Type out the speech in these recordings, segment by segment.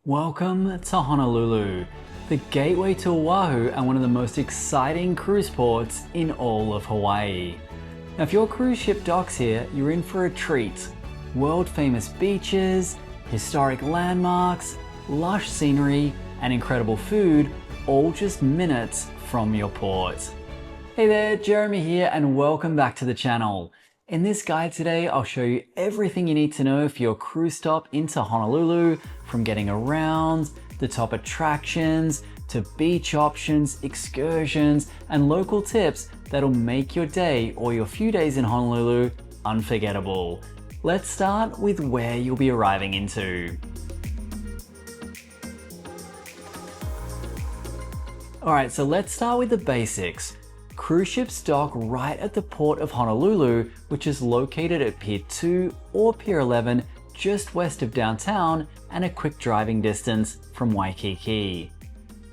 Welcome to Honolulu, the gateway to Oahu and one of the most exciting cruise ports in all of Hawaii. Now if your cruise ship docks here, you're in for a treat. World famous beaches, historic landmarks, lush scenery, and incredible food, all just minutes from your port. Hey there, Jeremy here and welcome back to the channel. In this guide today, I'll show you everything you need to know for your cruise stop into Honolulu, from getting around, the top attractions, to beach options, excursions, and local tips that'll make your day or your few days in Honolulu unforgettable. Let's start with where you'll be arriving into. Alright, so let's start with the basics. Cruise ships dock right at the port of Honolulu, which is located at Pier 2 or Pier 11, just west of downtown and a quick driving distance from Waikiki.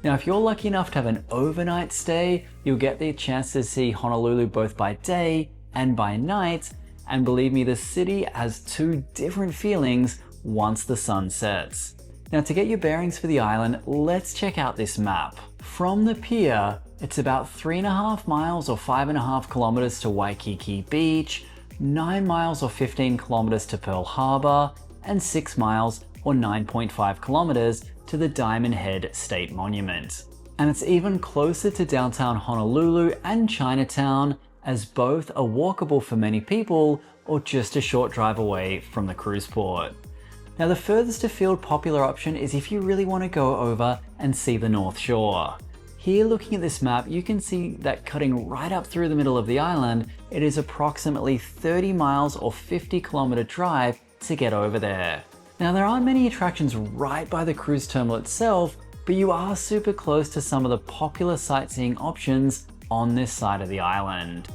Now, if you're lucky enough to have an overnight stay, you'll get the chance to see Honolulu both by day and by night. And believe me, the city has two different feelings once the sun sets. Now, to get your bearings for the island, let's check out this map. From the pier, it's about 3.5 miles or 5.5 kilometers to Waikiki Beach, 9 miles or 15 kilometers to Pearl Harbor, and 6 miles or 9.5 kilometers to the Diamond Head State Monument. And it's even closer to downtown Honolulu and Chinatown, as both are walkable for many people or just a short drive away from the cruise port. Now, the furthest afield popular option is if you really want to go over and see the North Shore. Here, looking at this map, you can see that cutting right up through the middle of the island, it is approximately 30 miles or 50-kilometer drive to get over there. Now, there aren't many attractions right by the cruise terminal itself, but you are super close to some of the popular sightseeing options on this side of the island.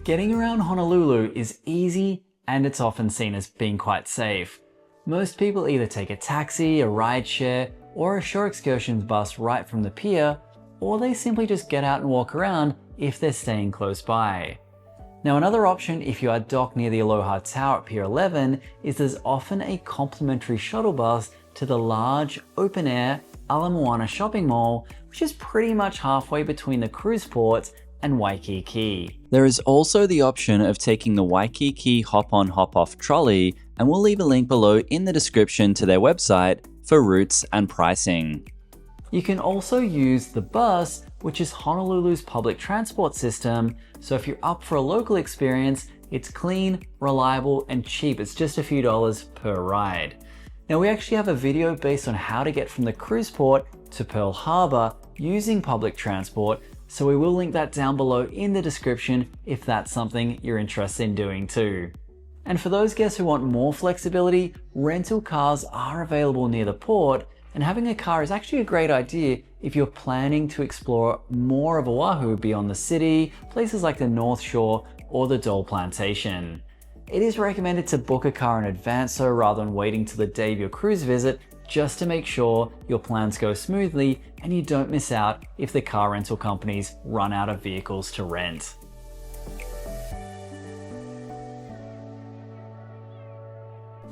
Getting around Honolulu is easy and it's often seen as being quite safe. Most people either take a taxi, a rideshare, or a shore excursions bus right from the pier, or they simply just get out and walk around if they're staying close by. Now, another option if you are docked near the Aloha Tower at Pier 11 is there's often a complimentary shuttle bus to the large, open-air Ala Moana shopping mall, which is pretty much halfway between the cruise ports and Waikiki. There is also the option of taking the Waikiki hop-on hop-off trolley, and we'll leave a link below in the description to their website for routes and pricing. You can also use the bus, which is Honolulu's public transport system, so if you're up for a local experience, it's clean, reliable, and cheap. It's just a few dollars per ride. Now, we actually have a video based on how to get from the cruise port to Pearl Harbor using public transport, so we will link that down below in the description if that's something you're interested in doing too. And for those guests who want more flexibility, rental cars are available near the port, and having a car is actually a great idea if you're planning to explore more of Oahu beyond the city, places like the North Shore or the Dole Plantation. It is recommended to book a car in advance though, rather than waiting till the day of your cruise visit, just to make sure your plans go smoothly and you don't miss out if the car rental companies run out of vehicles to rent.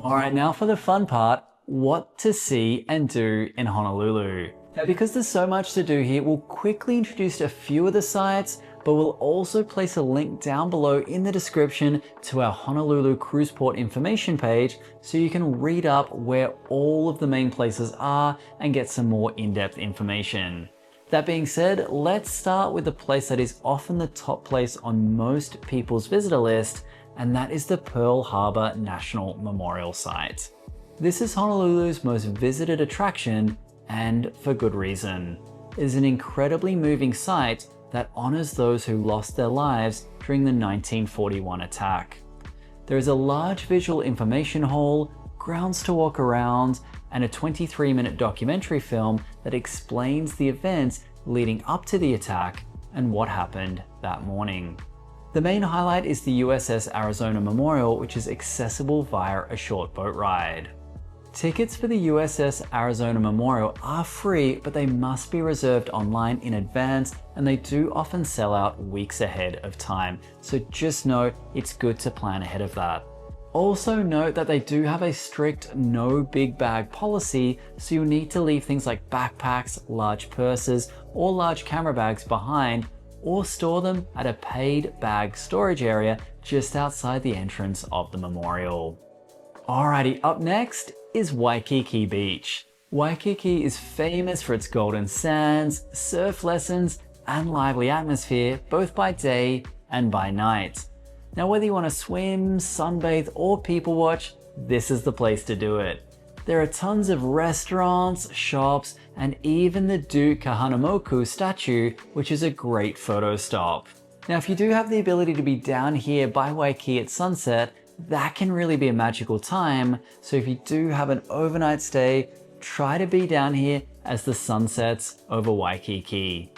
Alright, now for the fun part, what to see and do in Honolulu. Now, because there's so much to do here, we'll quickly introduce a few of the sites, but we'll also place a link down below in the description to our Honolulu Cruise Port information page so you can read up where all of the main places are and get some more in-depth information. That being said, let's start with the place that is often the top place on most people's visitor list, and that is the Pearl Harbor National Memorial Site. This is Honolulu's most visited attraction, and for good reason. It is an incredibly moving site that honors those who lost their lives during the 1941 attack. There is a large visual information hall, grounds to walk around, and a 23-minute documentary film that explains the events leading up to the attack and what happened that morning. The main highlight is the USS Arizona Memorial, which is accessible via a short boat ride. Tickets for the USS Arizona Memorial are free, but they must be reserved online in advance, and they do often sell out weeks ahead of time. So just know it's good to plan ahead of that. Also note that they do have a strict no big bag policy, so you'll need to leave things like backpacks, large purses, or large camera bags behind, or store them at a paid bag storage area just outside the entrance of the memorial. Alrighty, up next is Waikiki Beach. Waikiki is famous for its golden sands, surf lessons, and lively atmosphere, both by day and by night. Now, whether you want to swim, sunbathe, or people watch, this is the place to do it. There are tons of restaurants, shops, and even the Duke Kahanamoku statue, which is a great photo stop. Now, if you do have the ability to be down here by Waikiki at sunset, that can really be a magical time. So if you do have an overnight stay, try to be down here as the sun sets over Waikiki.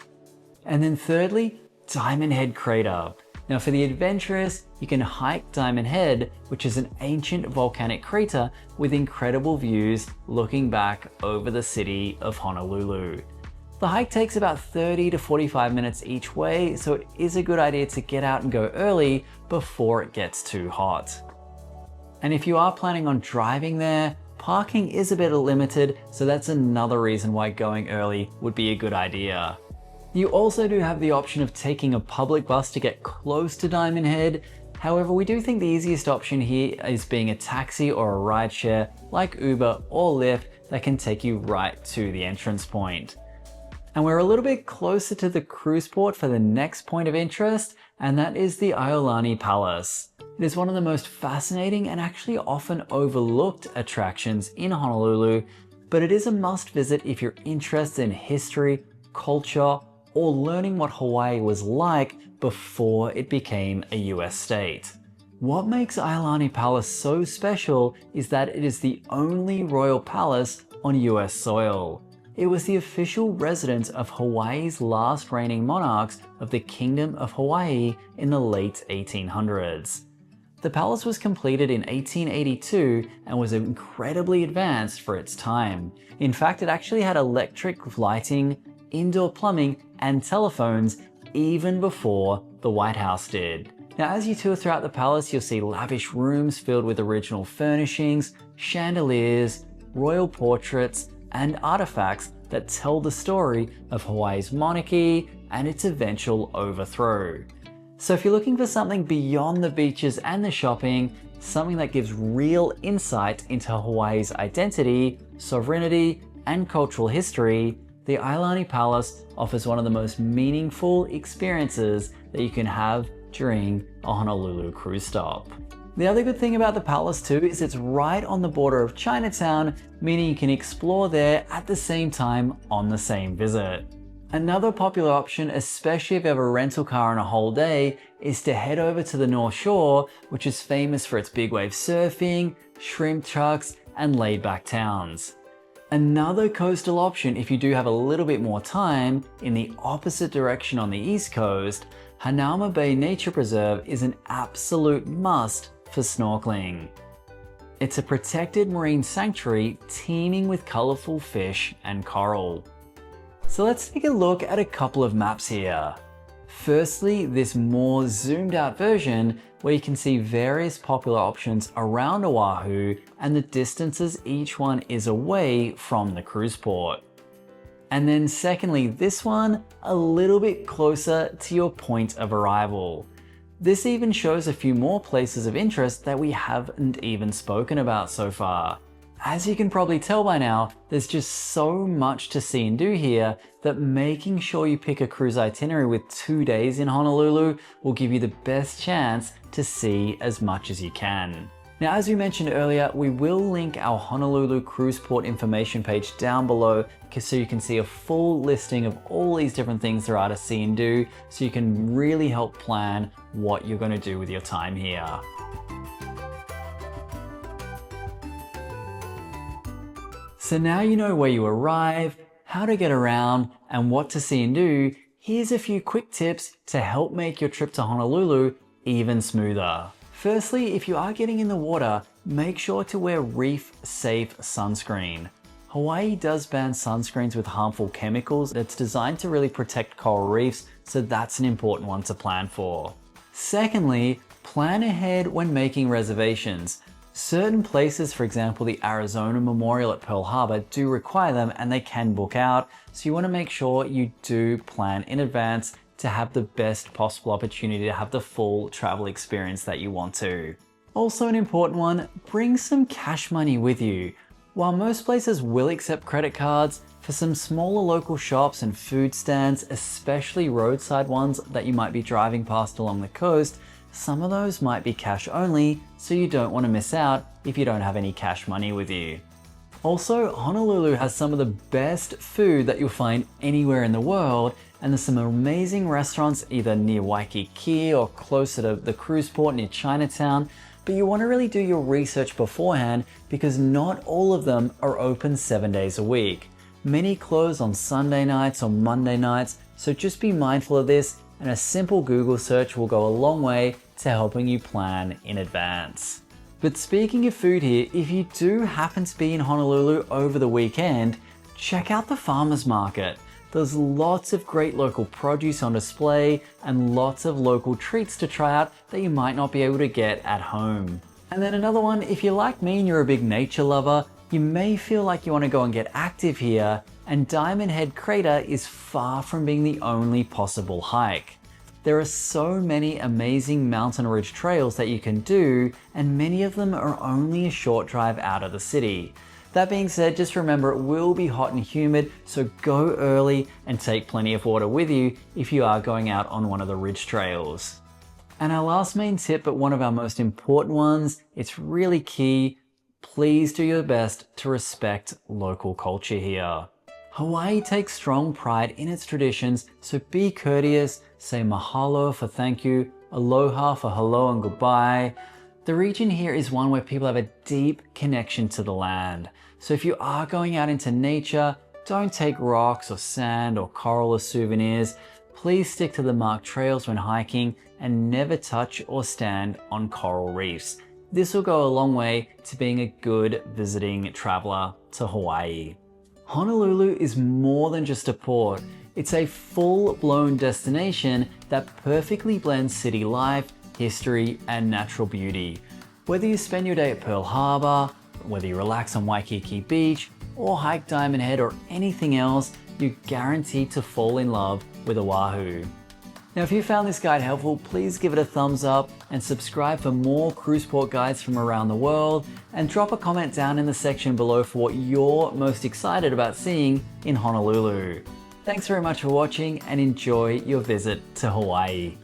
And then thirdly, Diamond Head Crater. Now for the adventurous, you can hike Diamond Head, which is an ancient volcanic crater with incredible views looking back over the city of Honolulu. The hike takes about 30 to 45 minutes each way, so it is a good idea to get out and go early before it gets too hot. And if you are planning on driving there, parking is a bit limited, so that's another reason why going early would be a good idea. You also do have the option of taking a public bus to get close to Diamond Head. However, we do think the easiest option here is being a taxi or a rideshare like Uber or Lyft that can take you right to the entrance point. And we're a little bit closer to the cruise port for the next point of interest, and that is the ʻIolani Palace. It is one of the most fascinating and actually often overlooked attractions in Honolulu, but it is a must visit if you're interested in history, culture, or learning what Hawaii was like before it became a US state. What makes ʻIolani Palace so special is that it is the only royal palace on US soil. It was the official residence of Hawaii's last reigning monarchs of the Kingdom of Hawaii in the late 1800s. The palace was completed in 1882 and was incredibly advanced for its time. In fact, it actually had electric lighting, indoor plumbing, and telephones even before the White House did. Now, as you tour throughout the palace, you'll see lavish rooms filled with original furnishings, chandeliers, royal portraits, and artifacts that tell the story of Hawaii's monarchy and its eventual overthrow. So if you're looking for something beyond the beaches and the shopping, something that gives real insight into Hawaii's identity, sovereignty, and cultural history, the ʻIolani Palace offers one of the most meaningful experiences that you can have during a Honolulu cruise stop. The other good thing about the palace too is it's right on the border of Chinatown, meaning you can explore there at the same time on the same visit. Another popular option, especially if you have a rental car on a whole day, is to head over to the North Shore, which is famous for its big wave surfing, shrimp trucks, and laid-back towns. Another coastal option, if you do have a little bit more time, in the opposite direction on the East Coast, Hanauma Bay Nature Preserve is an absolute must for snorkeling. It's a protected marine sanctuary teeming with colorful fish and coral. So let's take a look at a couple of maps here. Firstly, this more zoomed out version where you can see various popular options around Oahu and the distances each one is away from the cruise port. And then secondly, this one a little bit closer to your point of arrival. This even shows a few more places of interest that we haven't even spoken about so far. As you can probably tell by now, there's just so much to see and do here that making sure you pick a cruise itinerary with 2 days in Honolulu will give you the best chance to see as much as you can. Now, as we mentioned earlier, we will link our Honolulu cruise port information page down below so you can see a full listing of all these different things there are to see and do, so you can really help plan what you're going to do with your time here. So now you know where you arrive, how to get around, and what to see and do. Here's a few quick tips to help make your trip to Honolulu even smoother. Firstly, if you are getting in the water, make sure to wear reef-safe sunscreen. Hawaii does ban sunscreens with harmful chemicals that's designed to really protect coral reefs, so that's an important one to plan for. Secondly, plan ahead when making reservations. Certain places, for example, the Arizona Memorial at Pearl Harbor, do require them and they can book out. So you want to make sure you do plan in advance to have the best possible opportunity to have the full travel experience that you want to. Also an important one, bring some cash money with you. While most places will accept credit cards, for some smaller local shops and food stands, especially roadside ones that you might be driving past along the coast, some of those might be cash only, so you don't want to miss out if you don't have any cash money with you. Also, Honolulu has some of the best food that you'll find anywhere in the world, and there's some amazing restaurants either near Waikiki or closer to the cruise port near Chinatown, but you want to really do your research beforehand because not all of them are open 7 days a week. Many close on Sunday nights or Monday nights, so just be mindful of this, and a simple Google search will go a long way to helping you plan in advance. But speaking of food here, if you do happen to be in Honolulu over the weekend, check out the farmers market. There's lots of great local produce on display and lots of local treats to try out that you might not be able to get at home. And then another one, if you're like me and you're a big nature lover, you may feel like you want to go and get active here, and Diamond Head Crater is far from being the only possible hike. There are so many amazing mountain ridge trails that you can do, and many of them are only a short drive out of the city. That being said, just remember it will be hot and humid, so go early and take plenty of water with you if you are going out on one of the ridge trails. And our last main tip, but one of our most important ones, it's really key. Please do your best to respect local culture here. Hawaii takes strong pride in its traditions, so be courteous, say mahalo for thank you, aloha for hello and goodbye. The region here is one where people have a deep connection to the land. So if you are going out into nature, don't take rocks or sand or coral as souvenirs. Please stick to the marked trails when hiking and never touch or stand on coral reefs. This will go a long way to being a good visiting traveler to Hawaii. Honolulu is more than just a port. It's a full-blown destination that perfectly blends city life, history, and natural beauty. Whether you spend your day at Pearl Harbor, whether you relax on Waikiki Beach, or hike Diamond Head or anything else, you're guaranteed to fall in love with Oahu. Now, if you found this guide helpful, please give it a thumbs up and subscribe for more cruise port guides from around the world, and drop a comment down in the section below for what you're most excited about seeing in Honolulu. Thanks very much for watching and enjoy your visit to Hawaii.